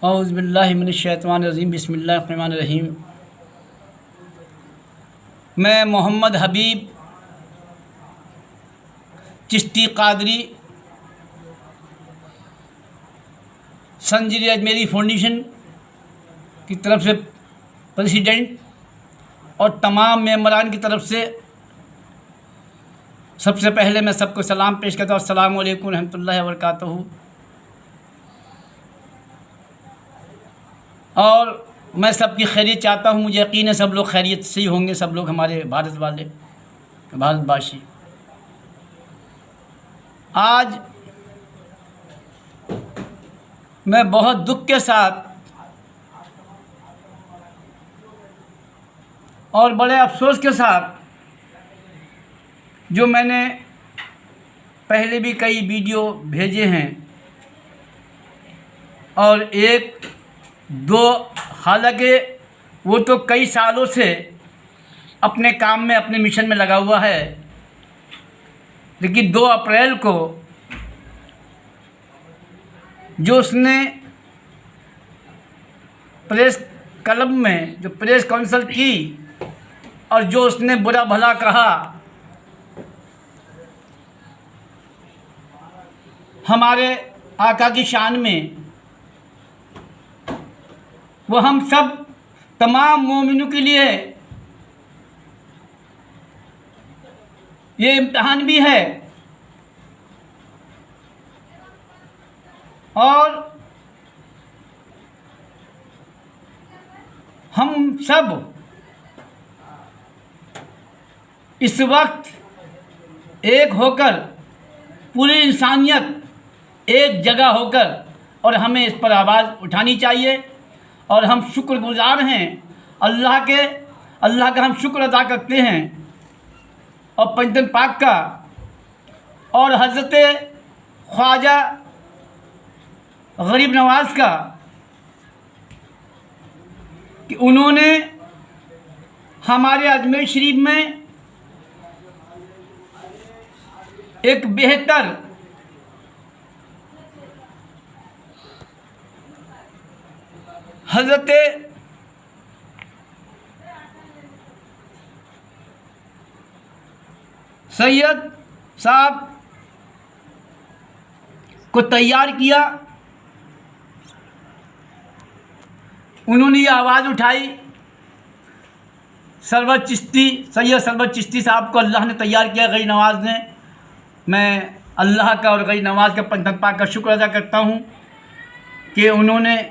औज़ु बिल्लाहि मिनश्शैतानिर्रजीम बिस्मिल्लाहिर्रहमानिर्रहीम। मैं मोहम्मद हबीब चिश्ती कादरी संजरी अजमेरी फाउंडेशन की तरफ से प्रेसिडेंट और तमाम मेंबरान की तरफ से सबसे पहले मैं सबको सलाम पेश करता हूँ। अस्सलामु अलैकुम रहमतुल्लाहि व बरकातहू। और मैं सबकी खैरियत चाहता हूँ। मुझे यकीन है सब लोग खैरियत से ही होंगे, सब लोग हमारे भारत वाले, भारतवासी। आज मैं बहुत दुख के साथ और बड़े अफसोस के साथ, जो मैंने पहले भी कई वीडियो भेजे हैं और एक दो, हालांकि वो तो कई सालों से अपने काम में, अपने मिशन में लगा हुआ है, लेकिन 2 अप्रैल को जो उसने प्रेस क्लब में जो प्रेस काउंसिल की और जो उसने बुरा भला कहा, हमारे आका की शान में, वो हम सब तमाम मोमिनों के लिए ये इम्तहान भी है। और हम सब इस वक्त एक होकर, पूरी इंसानियत एक जगह होकर, और हमें इस पर आवाज़ उठानी चाहिए। और हम शुक्रगुज़ार हैं अल्लाह का हम शुक्र अदा करते हैं और पंजतन पाक का और हज़रत ख्वाजा गरीब नवाज़ का कि उन्होंने हमारे अजमेर शरीफ में एक बेहतर हज़रत सैयद साहब को तैयार किया। उन्होंने ये आवाज़ उठाई, सरवर चिश्ती, सैयद सरवर चिश्ती साहब को अल्लाह ने तैयार किया, गरीब नवाज़ ने। मैं अल्लाह का और गरीब नवाज़ का, पंजतन पाक का शुक्र अदा करता हूँ कि उन्होंने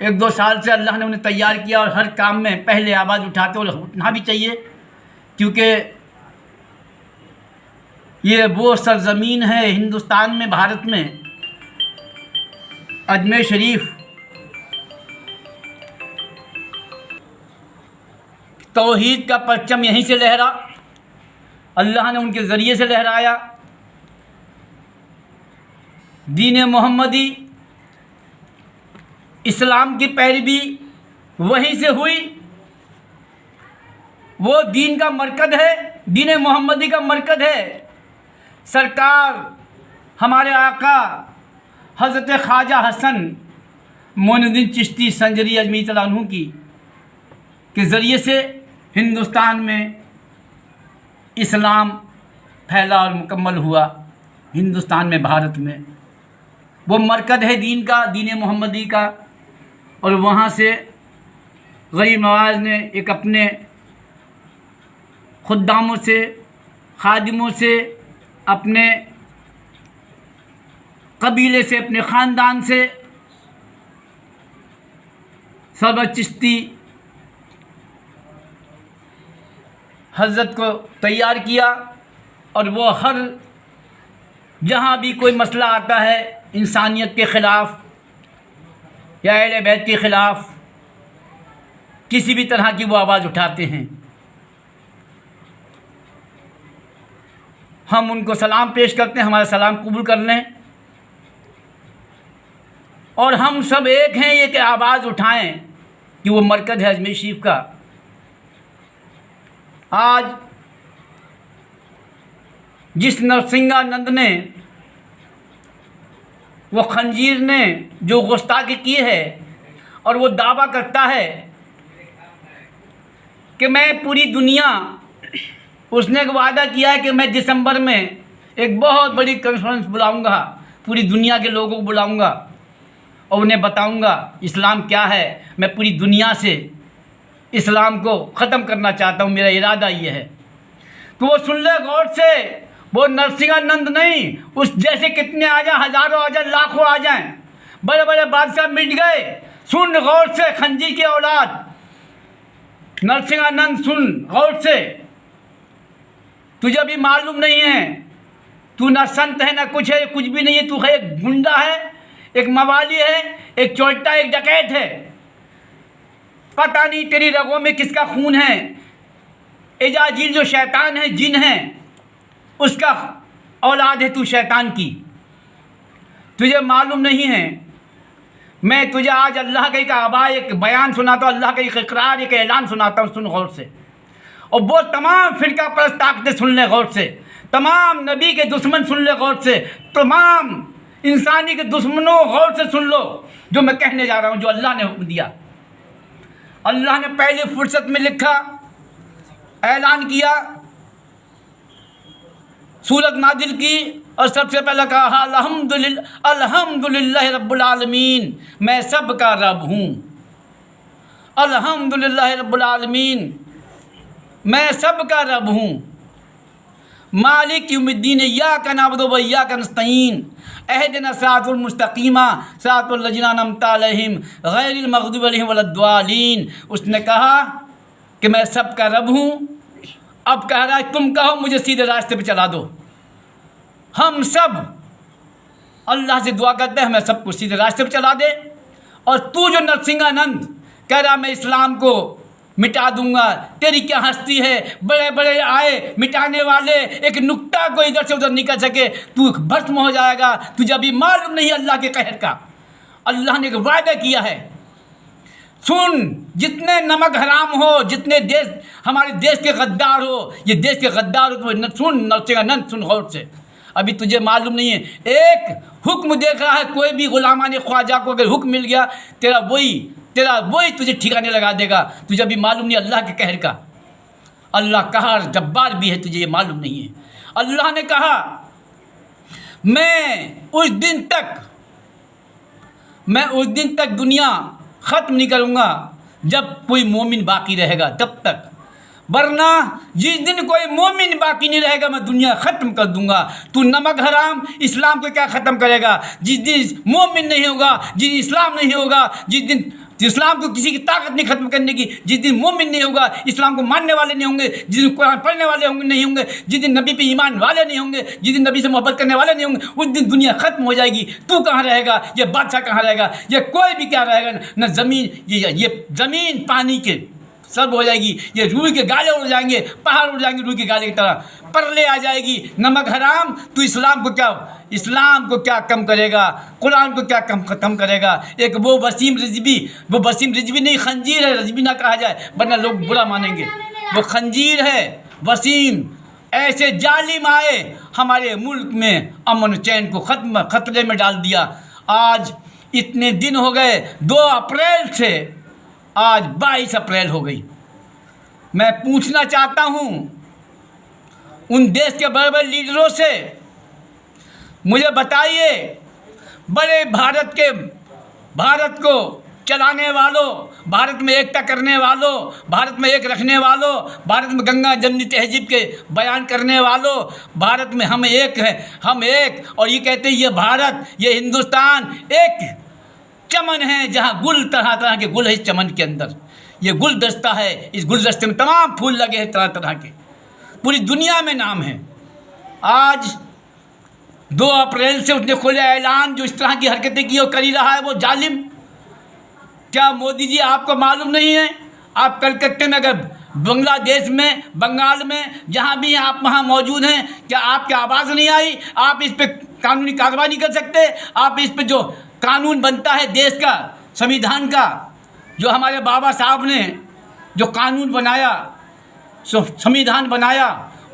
1-2 साल से अल्लाह ने उन्हें तैयार किया और हर काम में पहले आवाज़ उठाते, और उठना भी चाहिए, क्योंकि ये वो सरज़मीन है हिंदुस्तान में, भारत में, अजमेर शरीफ। तौहीद का परचम यहीं से लहरा, अल्लाह ने उनके ज़रिए से लहराया। दीन मोहम्मदी, इस्लाम की पैरवी वहीं से हुई। वो दीन का मरकज़ है, दीन मोहम्मदी का मरकज़ है। सरकार हमारे आका हज़रत ख्वाजा हसन मोइनुद्दीन चिश्ती संजरी अजमेरी तआला अन्हु की के ज़रिए से हिंदुस्तान में इस्लाम फैला और मुकम्मल हुआ। हिंदुस्तान में, भारत में वो मरकज़ है दीन का, दीन मोहम्मदी का। और वहाँ से गरीब नवाज़ ने एक अपने खुद्दामों से, खादिमों से, अपने कबीले से, अपने ख़ानदान से सरवर चिश्ती हज़रत को तैयार किया। और वो हर जहाँ भी कोई मसला आता है इंसानियत के ख़िलाफ़ या अहले बैत के ख़िलाफ़, किसी भी तरह की वो आवाज़ उठाते हैं। हम उनको सलाम पेश करते हैं, हमारा सलाम कबूल कर लें। और हम सब एक हैं ये कि आवाज़ उठाएं कि वो मरकज़ है अजमेर शरीफ का। आज जिस नरसिंहानंद ने वो खंजीर ने जो गुस्ताखी की है और वो दावा करता है कि मैं पूरी दुनिया, उसने एक वादा किया है कि मैं दिसंबर में एक बहुत बड़ी कॉन्फ्रेंस बुलाऊंगा, पूरी दुनिया के लोगों को बुलाऊंगा और उन्हें बताऊंगा इस्लाम क्या है। मैं पूरी दुनिया से इस्लाम को ख़त्म करना चाहता हूँ, मेरा इरादा ये है। तो वो सुन ले गौर से, वो नरसिंहानंद नहीं, उस जैसे कितने आ जाए, हज़ारों आ जाए, लाखों आ जाएं, बड़े बड़े बादशाह मिट गए। सुन गौर से, खंजीर की औलाद नरसिंहानंद, सुन गौर से। तुझे भी मालूम नहीं है, तू ना संत है ना कुछ है, कुछ भी नहीं है। तू है एक गुंडा है, एक मवाली है, एक चोरटा, एक डकैत है। पता नहीं तेरी रगों में किसका खून है। एजाजील जो शैतान है, जिन है, उसका औलाद है तू शैतान की। तुझे मालूम नहीं है। मैं तुझे आज अल्लाह का एक आबा, एक बयान सुनाता हूँ, अल्लाह का एक इकरार, एक ऐलान सुनाता हूँ, सुन गौर से। और वो तमाम फ़िरका परस्त ताकतें सुन ले गौर से, तमाम नबी के दुश्मन सुन ले गौर से, तमाम इंसानी के दुश्मनों गौर से सुन लो जो मैं कहने जा रहा हूँ, जो अल्लाह ने हुक्म दिया। अल्लाह ने पहली फुर्सत में लिखा, ऐलान किया, सूरत नाजिल की और सबसे पहले कहा अल्हम्दुलिल्लाह रब्बुल आलमीन, मैं सब का रब हूँ। अल्हम्दुलिल्लाह रब्बुल आलमीन, मैं सब का रब हूँ। मालिक यौमिद्दीन, इय्याका नअबुदु व इय्याका नस्तईन, अहदिना सिरातल मुस्तकीमा सिरातल लज़ीना अनअमता अलैहिम गैरिल मग़दूबि अलैहिम वलद्दालीन। उसने कहा कि मैं सब का रब हूँ। अब कह रहा है तुम कहो मुझे सीधे रास्ते पे चला दो। हम सब अल्लाह से दुआ करते हैं हमें सबको सीधे रास्ते पे चला दे। और तू जो नरसिंहानंद कह रहा मैं इस्लाम को मिटा दूंगा, तेरी क्या हस्ती है, बड़े बड़े आए मिटाने वाले, एक नुक्ता को इधर से उधर निकल सके, तू भस्म हो जाएगा। तुझे अभी मालूम नहीं अल्लाह के कहर का। अल्लाह ने एक वादा किया है। सुन, जितने नमक हराम हो, जितने देश हमारे देश के गद्दार हो, ये देश के गद्दार हो, तो सुन नरसिंहानंद, सुन गौर से। अभी तुझे मालूम नहीं है, एक हुक्म देख रहा है, कोई भी गुलामान ख्वाजा को अगर हुक्म मिल गया, तेरा वही तुझे ठिकाने लगा देगा। तुझे अभी मालूम नहीं अल्लाह के कहर का। अल्लाह कहर जब्बार भी है, तुझे ये मालूम नहीं है। अल्लाह ने कहा मैं उस दिन तक दुनिया ख़त्म नहीं करूँगा जब कोई मोमिन बाकी रहेगा, तब तक। वरना जिस दिन कोई मोमिन बाकी नहीं रहेगा मैं दुनिया ख़त्म कर दूंगा। तू नमक हराम इस्लाम को क्या ख़त्म करेगा? जिस दिन मोमिन नहीं होगा, जिस दिन इस्लाम नहीं होगा, जिस दिन इस्लाम को किसी की ताकत नहीं ख़त्म करने की, जिस दिन मोमिन नहीं होगा, इस्लाम को मानने वाले नहीं होंगे, जिस दिन कुरान पढ़ने वाले होंगे नहीं होंगे, जिस दिन नबी पे ईमान वाले नहीं होंगे, जिस दिन नबी से मोहब्बत करने वाले नहीं होंगे, उस दिन दुनिया ख़त्म हो जाएगी। तू कहाँ रहेगा? ये बादशाह कहाँ रहेगा? ये कोई भी क्या रहेगा? न ज़मीन, ये ज़मीन पानी के सब हो जाएगी। ये रूई के गाले उड़ जाएंगे, पहाड़ उड़ जाएंगे रूई के गाले की तरह, परले आ जाएगी। नमक हराम, तो इस्लाम को क्या कम करेगा? कुरान को क्या कम ख़त्म करेगा? एक वो वसीम रिजवी नहीं, खंजीर है, रिजवी ना कहा जाए वरना लोग बुरा मानेंगे। वो खंजीर है, वसीम। ऐसे जालिम आए हमारे मुल्क में अमन चैन को खतरे में डाल दिया। आज इतने दिन हो गए, 2 अप्रैल से आज 22 अप्रैल हो गई। मैं पूछना चाहता हूँ उन देश के बड़े बड़े लीडरों से, मुझे बताइए, बड़े भारत को चलाने वालों, भारत में एकता करने वालों, भारत में एक रखने वालों, भारत में गंगा जमनी तहजीब के बयान करने वालों, भारत में हम एक हैं, हम एक। और ये कहते हैं ये भारत, ये हिंदुस्तान एक चमन है जहाँ गुल तरह तरह के गुल है। इस चमन के अंदर ये गुलदस्ता है, इस गुलदस्ते में तमाम फूल लगे हैं तरह तरह के, पूरी दुनिया में नाम है। आज 2 अप्रैल से उसने खोले ऐलान, जो इस तरह की हरकतें की और कर ही रहा है वो जालिम। क्या मोदी जी आपको मालूम नहीं है? आप कलकत्ते में अगर बांग्लादेश में, बंगाल में, जहाँ भी आप वहाँ मौजूद हैं, क्या आपकी आवाज़ नहीं आई? आप इस पर कानूनी कार्रवाई नहीं कर सकते? आप इस पर जो कानून बनता है देश का, संविधान का, जो हमारे बाबा साहब ने जो कानून बनाया, संविधान बनाया,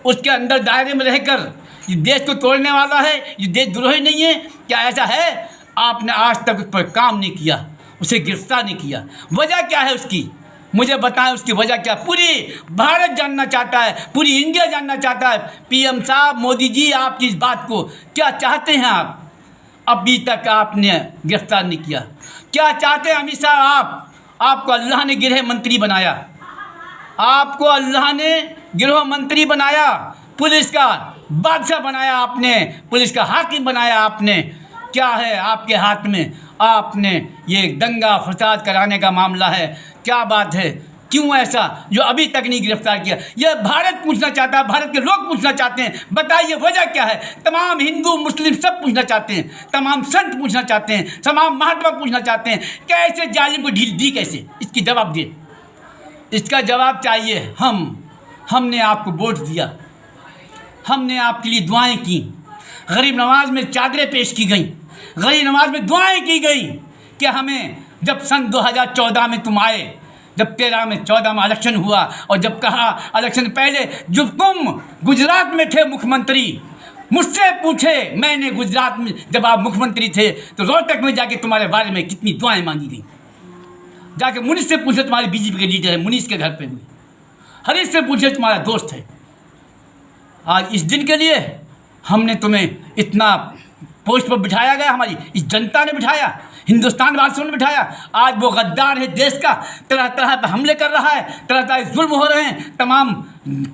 उसके अंदर दायरे में रहकर ये देश को तोड़ने वाला है, ये देशद्रोही नहीं है? क्या ऐसा है? आपने आज तक उस पर काम नहीं किया, उसे गिरफ्तार नहीं किया। वजह क्या है उसकी, मुझे बताएं उसकी वजह क्या। पूरी भारत जानना चाहता है, पूरी इंडिया जानना चाहता है। पीएम साहब, मोदी जी, आपकी इस बात को क्या चाहते हैं आप? अभी तक आपने गिरफ्तार नहीं किया। क्या चाहते हैं अमित शाह आप? आपको अल्लाह ने गृह मंत्री बनाया, आपको अल्लाह ने गृह मंत्री बनाया, पुलिस का बादशाह बनाया आपने, पुलिस का हाकिम बनाया आपने। क्या है आपके हाथ में? आपने ये दंगा फसाद कराने का मामला है। क्या बात है, क्यों ऐसा जो अभी तक नहीं गिरफ्तार किया? यह भारत पूछना चाहता है, भारत के लोग पूछना चाहते हैं। बताइए वजह क्या है? तमाम हिंदू मुस्लिम सब पूछना चाहते हैं, तमाम संत पूछना चाहते हैं, तमाम महात्मा पूछना चाहते हैं, कैसे जालिम को ढील दी कैसे? इसकी जवाब दिए, इसका जवाब चाहिए। हमने आपको वोट दिया, हमने आपके लिए दुआएं की, गरीब नवाज में चादरें पेश की गई, गरीब नवाज में दुआएं की गई कि हमें जब सन 2014 में तुम आए, जब 13 में 14 में इलेक्शन हुआ, और जब कहा इलेक्शन पहले जब तुम गुजरात में थे मुख्यमंत्री, मुझसे पूछे, मैंने गुजरात में जब आप मुख्यमंत्री थे तो रोहतक में जाके तुम्हारे बारे में कितनी दुआएं मांगी गई। जाके मुनीष से पूछे, तुम्हारे बीजेपी के लीडर है, मुनीष के घर पे हुई। हरीश से पूछे, तुम्हारा दोस्त है। आज इस दिन के लिए हमने तुम्हें इतना पोस्ट पर बिठाया गया, हमारी इस जनता ने बिठाया, हिंदुस्तान वासियों ने बिठाया। आज वो गद्दार है देश का, तरह तरह पर हमले कर रहा है, तरह तरह जुल्म हो रहे हैं, तमाम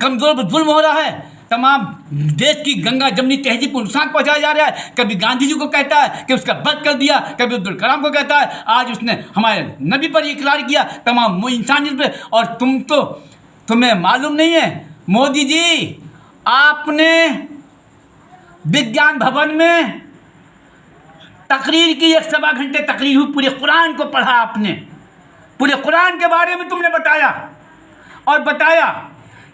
कमज़ोर पर जुल्म हो रहा है, तमाम देश की गंगा जमनी तहजीब को नुकसान पहुंचाया जा रहा है। कभी गांधी जी को कहता है कि उसका वध कर दिया, कभी अब्दुल कलाम को कहता है, आज उसने हमारे नबी पर इकरार किया, तमाम इंसानियत पे। और तुम्हें मालूम नहीं है मोदी जी, आपने विज्ञान भवन में तकरीर की, 1 सवा घंटे तकरीर हुई, पूरे कुरान को पढ़ा आपने, पूरे कुरान के बारे में तुमने बताया, और बताया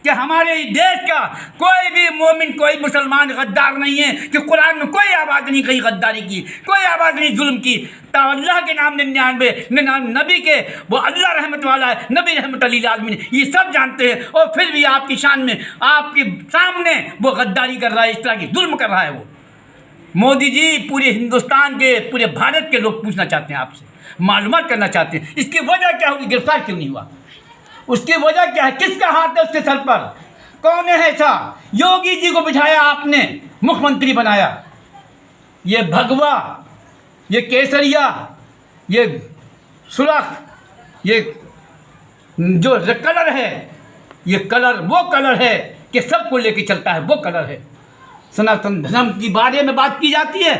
कि हमारे देश का कोई भी मोमिन, कोई मुसलमान गद्दार नहीं है, कि कुरान में कोई आवाज़ नहीं कही गद्दारी की, कोई आवाज़ नहीं जुल्म की। तो अल्लाह के नाम 99 नबी के, वो अल्लाह रहमत वाला है, नबी रहमत लिल आलमीन, ये सब जानते हैं। और फिर भी आपकी शान में, आपके सामने वो गद्दारी कर रहा है, इस तरह की जुल्म कर रहा है वो। मोदी जी, पूरे हिंदुस्तान के, पूरे भारत के लोग पूछना चाहते हैं आपसे, मालूमात करना चाहते हैं, इसकी वजह क्या होगी, गिरफ्तार क्यों नहीं हुआ? उसकी वजह क्या है? किसका हाथ है उसके सर पर? कौन है ऐसा? योगी जी को बिठाया आपने, मुख्यमंत्री बनाया। ये भगवा, ये केसरिया, ये सुरख, ये जो कलर है, ये कलर वो कलर है कि सबको लेके चलता है, वो कलर है। सनातन धर्म की बारे में बात की जाती है।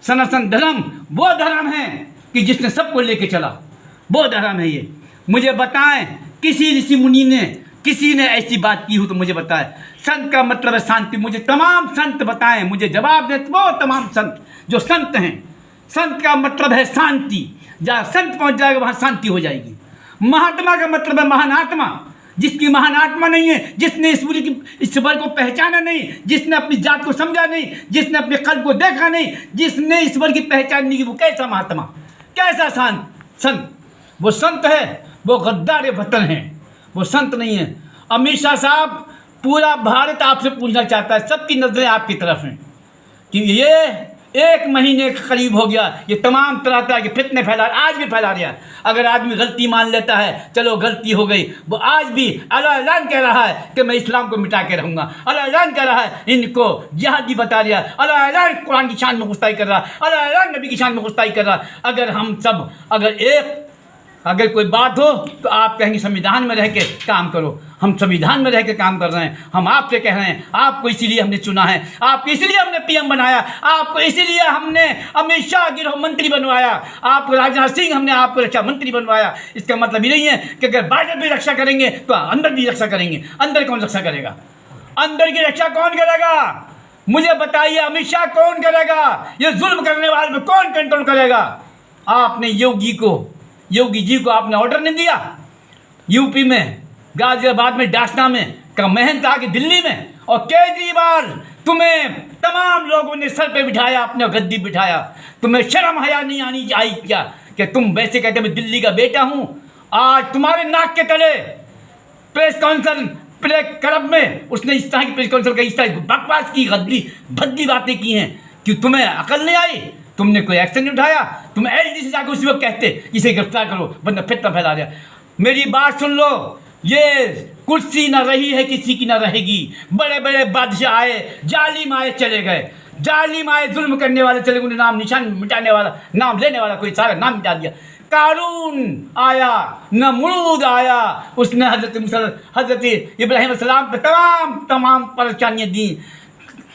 सनातन धर्म वो धर्म है कि जिसने सबको लेके चला, वो धर्म है ये। मुझे बताएं, किसी ऋषि मुनि ने, किसी ने ऐसी बात की हो तो मुझे बताएं। संत का मतलब है शांति। मुझे तमाम संत बताएं, मुझे जवाब दें वो तमाम संत जो संत हैं। संत का मतलब है शांति, जहाँ संत पहुँच जाएगा वहाँ शांति हो जाएगी। महात्मा का मतलब है महान आत्मा, जिसकी महान आत्मा नहीं है, जिसने ईश्वर को पहचाना नहीं, जिसने अपनी जात को समझा नहीं, जिसने अपने कल्ब को देखा नहीं, जिसने ईश्वर की पहचान नहीं की, वो कैसा महात्मा, कैसा संत? वो संत है, वो गद्दार वतन है, वो संत नहीं है। अमित शाह साहब, पूरा भारत आपसे पूछना चाहता है, सबकी नजरें आपकी तरफ हैं कि ये 1 महीने के करीब हो गया, ये तमाम तरह तरह के फितने फैला, आज भी फैला रहा है। अगर आदमी गलती मान लेता है, चलो गलती हो गई, वो आज भी अल्लाह ऐलान कह रहा है कि मैं इस्लाम को मिटा के रहूँगा। अल्लाह ऐलान कह रहा है, इनको जिहादी बता रहा है। अल्लाह ऐलान कुरान की शान में गुस्ताई कर रहा है। अल्लाह ऐलान नबी की शान में गुस्ताई कर रहा है। अगर हम सब अगर कोई बात हो तो आप कहेंगे संविधान में रह के काम करो। हम संविधान में रह के काम कर रहे हैं। हम आपसे कह रहे हैं, आपको इसीलिए हमने चुना है, आपको इसीलिए हमने पीएम बनाया, आपको इसीलिए हमने अमित शाह गृह मंत्री बनवाया, आपको राजनाथ सिंह हमने आपको रक्षा मंत्री बनवाया। इसका मतलब ये नहीं है कि अगर बाहर भी रक्षा करेंगे तो अंदर भी रक्षा करेंगे। अंदर कौन रक्षा करेगा? अंदर की रक्षा कौन करेगा? मुझे बताइए, अमित शाह कौन करेगा? ये जुल्म करने वाले को कौन कंट्रोल करेगा? आपने योगी जी को आपने ऑर्डर नहीं दिया? यूपी में, गाजियाबाद में, डासना में, का महंत आके दिल्ली में, और केजरीवाल तुम्हें तमाम लोगों ने सर पे बिठाया, अपने गद्दी बिठाया। तुम्हें शर्म हया नहीं आनी आई क्या कि तुम वैसे कहते मैं दिल्ली का बेटा हूँ? आज तुम्हारे नाक के तले प्रेस कॉन्फ्रेंस क्लब में उसने इस तरह की प्रेस कॉन्फ्रेंस का इस तरह बकवास की, भद्दी बातें की हैं कि तुम्हें अकल नहीं आई। तुमने कोई एक्शन नहीं उठाया। तुम एलजी से जाकर उसी वक्त कहते इसे गिरफ्तार करो, बंदा फितना फैला दिया। मेरी बात सुन लो, ये कुर्सी ना रही है किसी की ना रहेगी। बड़े बड़े बादशाह आए, जालिम आए, चले गए। जालिम आए, जुल्म करने वाले चले गए, उन्हें नाम निशान मिटाने वाला, नाम लेने वाला कोई सारा नाम मिटा दिया। कारून आया, नमरूद आया, उसने हज़रत इब्राहिम अलैहिस्सलाम पे तमाम परेशानियाँ दी।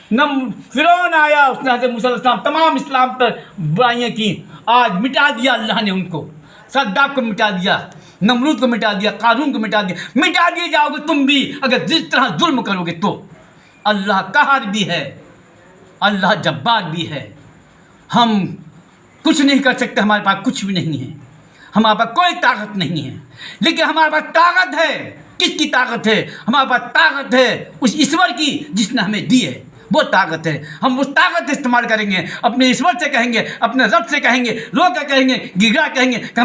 फिरौन आया, उसने हज़रत मूसा अलैहिस्सलाम तमाम इस्लाम पर बुराइयाँ की। आज मिटा दिया अल्लाह ने उनको। सद्दाम को मिटा दिया, नमरूद को मिटा दिया, कारून को मिटा दिया। मिटा दिए जाओगे तुम भी अगर जिस तरह जुल्म करोगे तो। अल्लाह कहर भी है, अल्लाह जब्बार भी है। हम कुछ नहीं कर सकते, हमारे पास कुछ भी नहीं है, हमारे पास कोई ताकत नहीं है। लेकिन हमारे पास ताकत है। किसकी ताकत है? हमारे पास ताकत है उस ईश्वर की जिसने हमें दी है, वो ताकत है। हम उस ताकत इस्तेमाल करेंगे, अपने ईश्वर से कहेंगे, अपने रब से कहेंगे, रो कर कहेंगे, गिरा कहेंगे कि